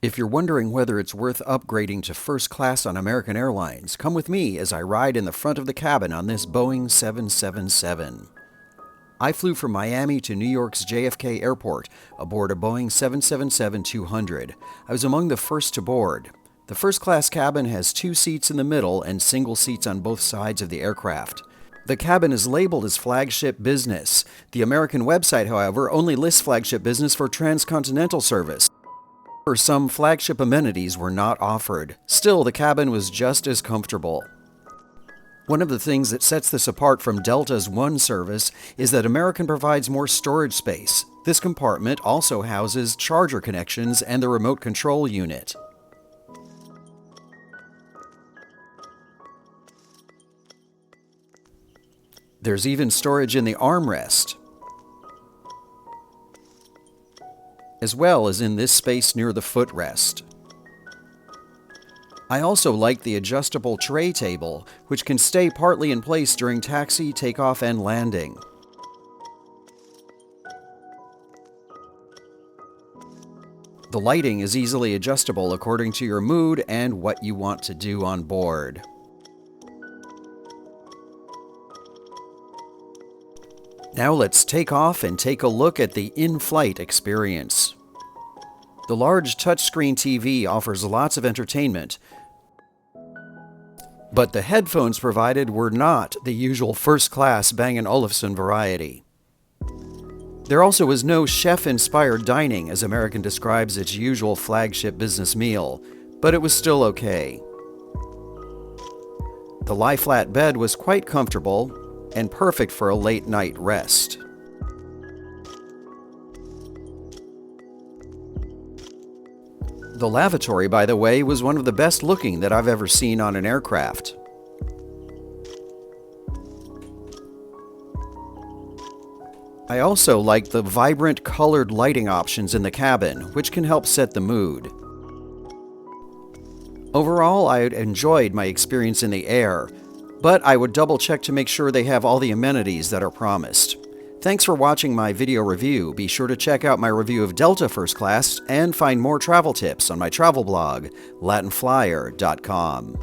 If you're wondering whether it's worth upgrading to first class on American Airlines, come with me as I ride in the front of the cabin on this Boeing 777. I flew from Miami to New York's JFK Airport aboard a Boeing 777-200. I was among the first to board. The first class cabin has 2 seats in the middle and single seats on both sides of the aircraft. The cabin is labeled as Flagship Business. The American website, however, only lists Flagship Business for transcontinental service. Some flagship amenities were not offered. Still, the cabin was just as comfortable. One of the things that sets this apart from Delta's One service is that American provides more storage space. This compartment also houses charger connections and the remote control unit. There's even storage in the armrest, as well as in this space near the footrest. I also like the adjustable tray table, which can stay partly in place during taxi, takeoff, and landing. The lighting is easily adjustable according to your mood and what you want to do on board. Now let's take off and take a look at the in-flight experience. The large touchscreen TV offers lots of entertainment, but the headphones provided were not the usual first-class Bang & Olufsen variety. There also was no chef-inspired dining, as American describes its usual flagship business meal, but it was still okay. The lie-flat bed was quite comfortable and perfect for a late-night rest. The lavatory, by the way, was one of the best looking that I've ever seen on an aircraft. I also like the vibrant colored lighting options in the cabin, which can help set the mood. Overall, I enjoyed my experience in the air, but I would double check to make sure they have all the amenities that are promised. Thanks for watching my video review. Be sure to check out my review of Delta First Class and find more travel tips on my travel blog, latinflyer.com.